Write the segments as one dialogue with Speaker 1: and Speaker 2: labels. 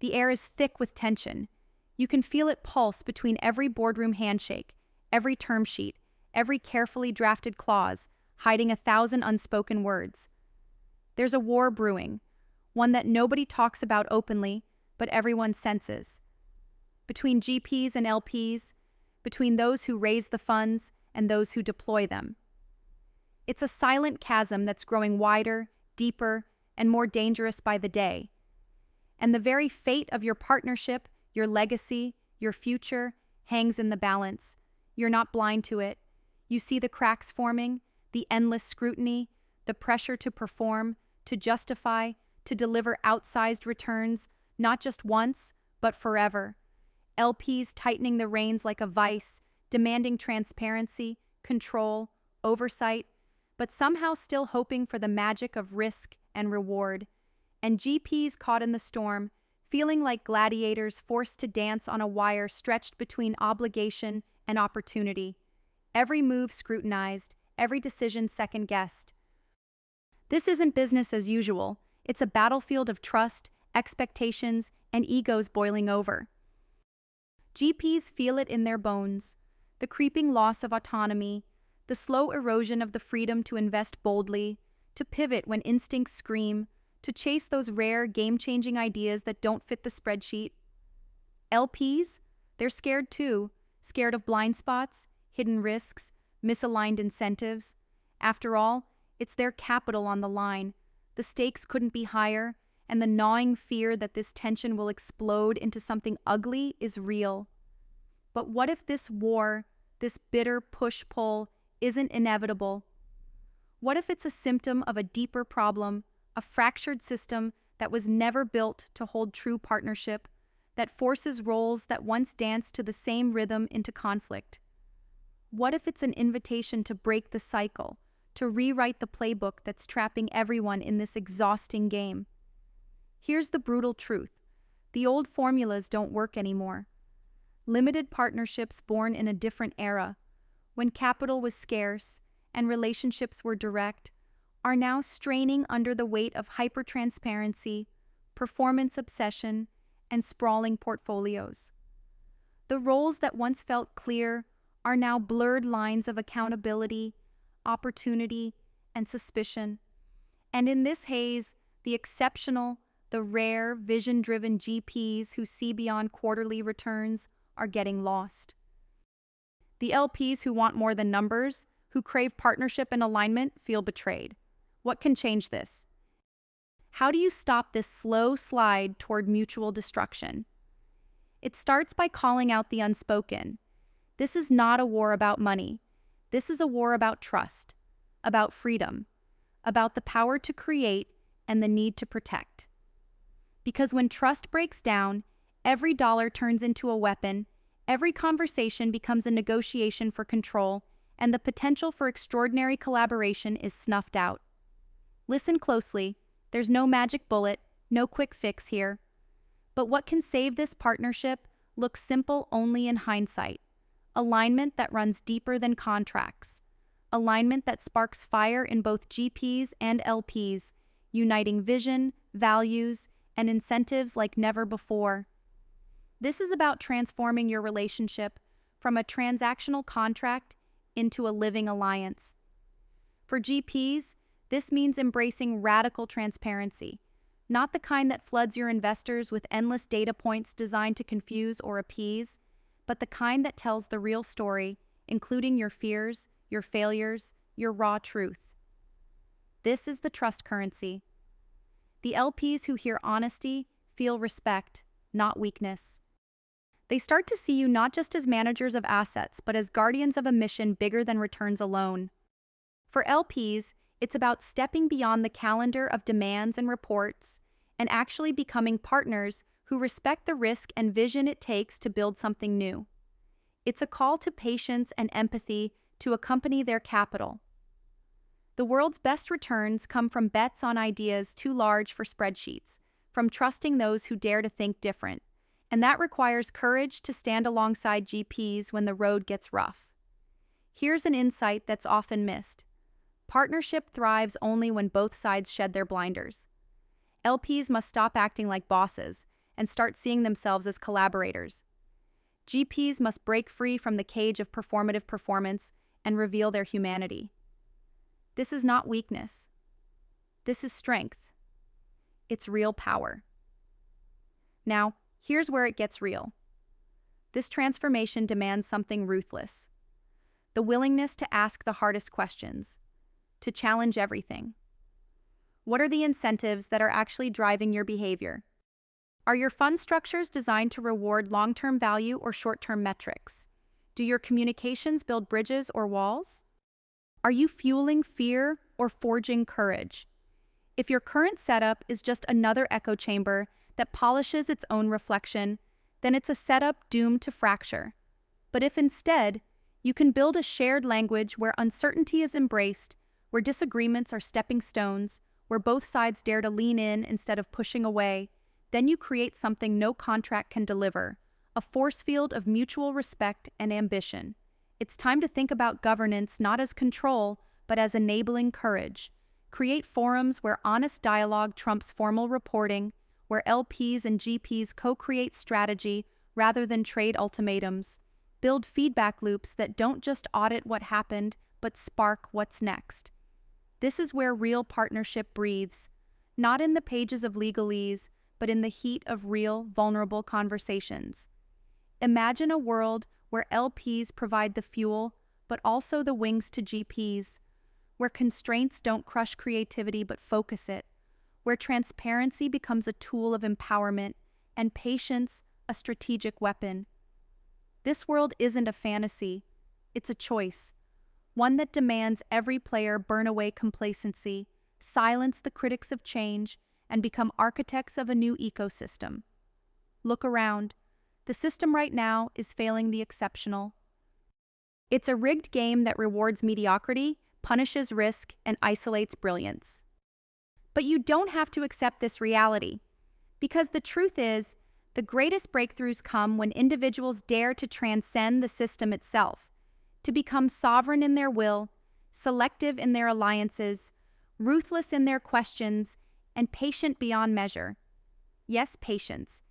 Speaker 1: The air is thick with tension. You can feel it pulse between every boardroom handshake, every term sheet, every carefully drafted clause, hiding 1,000 unspoken words. There's a war brewing, one that nobody talks about openly, but everyone senses. Between GPs and LPs, between those who raise the funds and those who deploy them. It's a silent chasm that's growing wider, deeper, and more dangerous by the day. And the very fate of your partnership, your legacy, your future, hangs in the balance. You're not blind to it. You see the cracks forming, the endless scrutiny, the pressure to perform, to justify, to deliver outsized returns, not just once, but forever. LPs tightening the reins like a vice, demanding transparency, control, oversight, but somehow still hoping for the magic of risk and reward. And GPs caught in the storm, feeling like gladiators forced to dance on a wire stretched between obligation and opportunity. Every move scrutinized, every decision second-guessed. This isn't business as usual. It's a battlefield of trust, expectations, and egos boiling over. GPs feel it in their bones, the creeping loss of autonomy, the slow erosion of the freedom to invest boldly, to pivot when instincts scream, to chase those rare, game-changing ideas that don't fit the spreadsheet. LPs? They're scared too, scared of blind spots, hidden risks, misaligned incentives. After all, it's their capital on the line. The stakes couldn't be higher, and the gnawing fear that this tension will explode into something ugly is real. But what if this war, this bitter push-pull, isn't inevitable? What if it's a symptom of a deeper problem, a fractured system that was never built to hold true partnership, that forces roles that once danced to the same rhythm into conflict? What if it's an invitation to break the cycle, to rewrite the playbook that's trapping everyone in this exhausting game? Here's the brutal truth. The old formulas don't work anymore. Limited partnerships born in a different era, when capital was scarce and relationships were direct, are now straining under the weight of hypertransparency, performance obsession, and sprawling portfolios. The roles that once felt clear are now blurred lines of accountability, opportunity, and suspicion. And in this haze, the exceptional, the rare, vision-driven GPs who see beyond quarterly returns are getting lost. The LPs who want more than numbers, who crave partnership and alignment, feel betrayed. What can change this? How do you stop this slow slide toward mutual destruction? It starts by calling out the unspoken. This is not a war about money. This is a war about trust, about freedom, about the power to create and the need to protect. Because when trust breaks down, every dollar turns into a weapon, every conversation becomes a negotiation for control, and the potential for extraordinary collaboration is snuffed out. Listen closely. There's no magic bullet, no quick fix here. But what can save this partnership looks simple only in hindsight. Alignment that runs deeper than contracts. Alignment that sparks fire in both GPs and LPs, uniting vision, values, and incentives like never before. This is about transforming your relationship from a transactional contract into a living alliance. For GPs, this means embracing radical transparency, not the kind that floods your investors with endless data points designed to confuse or appease, but the kind that tells the real story, including your fears, your failures, your raw truth. This is the trust currency. The LPs who hear honesty feel respect, not weakness. They start to see you not just as managers of assets, but as guardians of a mission bigger than returns alone. For LPs, it's about stepping beyond the calendar of demands and reports and actually becoming partners who respect the risk and vision it takes to build something new. It's a call to patience and empathy to accompany their capital. The world's best returns come from bets on ideas too large for spreadsheets, from trusting those who dare to think different, and that requires courage to stand alongside GPs when the road gets rough. Here's an insight that's often missed. Partnership thrives only when both sides shed their blinders. LPs must stop acting like bosses and start seeing themselves as collaborators. GPs must break free from the cage of performative performance and reveal their humanity. This is not weakness. This is strength. It's real power. Now, here's where it gets real. This transformation demands something ruthless: the willingness to ask the hardest questions, to challenge everything. What are the incentives that are actually driving your behavior? Are your fund structures designed to reward long-term value or short-term metrics? Do your communications build bridges or walls? Are you fueling fear or forging courage? If your current setup is just another echo chamber that polishes its own reflection, then it's a setup doomed to fracture. But if instead, you can build a shared language where uncertainty is embraced, where disagreements are stepping stones, where both sides dare to lean in instead of pushing away, then you create something no contract can deliver: a force field of mutual respect and ambition. It's time to think about governance not as control, but as enabling courage. Create forums where honest dialogue trumps formal reporting, where LPs and GPs co-create strategy rather than trade ultimatums. Build feedback loops that don't just audit what happened, but spark what's next. This is where real partnership breathes, not in the pages of legalese, but in the heat of real, vulnerable conversations. Imagine a world where LPs provide the fuel, but also the wings to GPs, where constraints don't crush creativity but focus it, where transparency becomes a tool of empowerment and patience a strategic weapon. This world isn't a fantasy, it's a choice, one that demands every player burn away complacency, silence the critics of change, and become architects of a new ecosystem. Look around. The system right now is failing the exceptional. It's a rigged game that rewards mediocrity, punishes risk, and isolates brilliance. But you don't have to accept this reality, because the truth is, the greatest breakthroughs come when individuals dare to transcend the system itself, to become sovereign in their will, selective in their alliances, ruthless in their questions, and patient beyond measure. Yes, patience.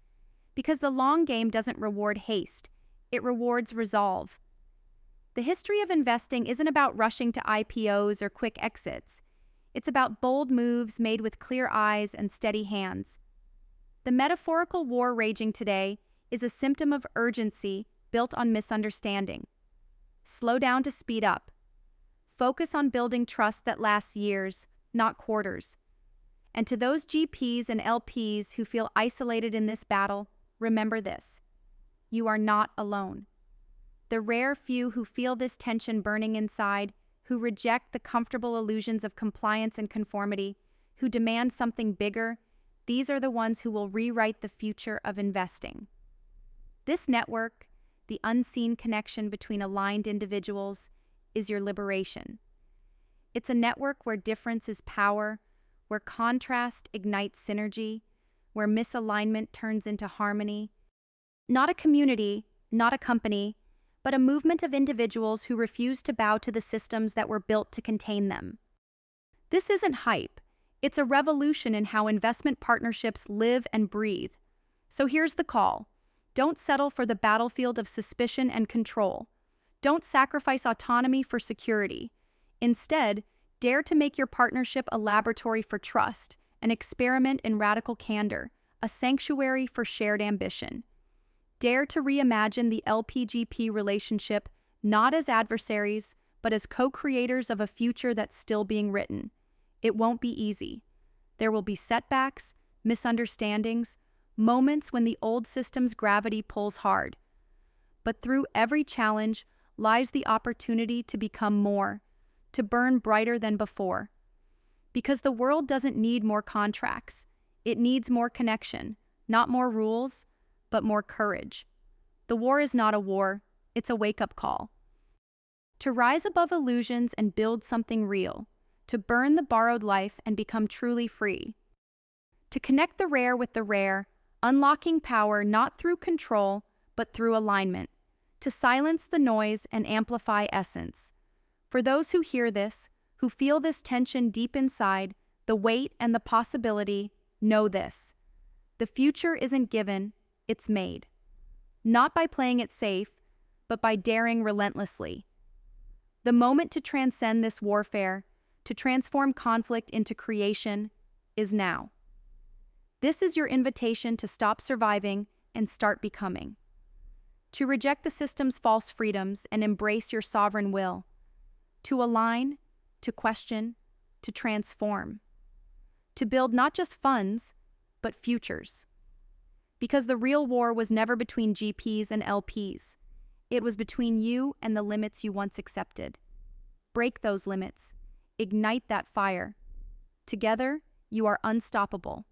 Speaker 1: Because the long game doesn't reward haste, it rewards resolve. The history of investing isn't about rushing to IPOs or quick exits. It's about bold moves made with clear eyes and steady hands. The metaphorical war raging today is a symptom of urgency built on misunderstanding. Slow down to speed up. Focus on building trust that lasts years, not quarters. And to those GPs and LPs who feel isolated in this battle, remember this: you are not alone. The rare few who feel this tension burning inside, who reject the comfortable illusions of compliance and conformity, who demand something bigger, these are the ones who will rewrite the future of investing. This network, the unseen connection between aligned individuals, is your liberation. It's a network where difference is power, where contrast ignites synergy, where misalignment turns into harmony. Not a community, not a company, but a movement of individuals who refuse to bow to the systems that were built to contain them. This isn't hype. It's a revolution in how investment partnerships live and breathe. So here's the call. Don't settle for the battlefield of suspicion and control. Don't sacrifice autonomy for security. Instead, dare to make your partnership a laboratory for trust, an experiment in radical candor, a sanctuary for shared ambition. Dare to reimagine the LP-GP relationship not as adversaries, but as co-creators of a future that's still being written. It won't be easy. There will be setbacks, misunderstandings, moments when the old system's gravity pulls hard. But through every challenge lies the opportunity to become more, to burn brighter than before. Because the world doesn't need more contracts. It needs more connection, not more rules, but more courage. The war is not a war, it's a wake-up call. To rise above illusions and build something real. To burn the borrowed life and become truly free. To connect the rare with the rare, unlocking power not through control, but through alignment. To silence the noise and amplify essence. For those who hear this, who feel this tension deep inside, the weight and the possibility, know this: The future isn't given, it's made. Not by playing it safe, but by daring relentlessly. The moment to transcend this warfare, to transform conflict into creation, is now. This is your invitation to stop surviving and start becoming. To reject the system's false freedoms and embrace your sovereign will. To align, to question, to transform. To build not just funds, but futures. Because the real war was never between GPs and LPs. It was between you and the limits you once accepted. Break those limits. Ignite that fire. Together, you are unstoppable.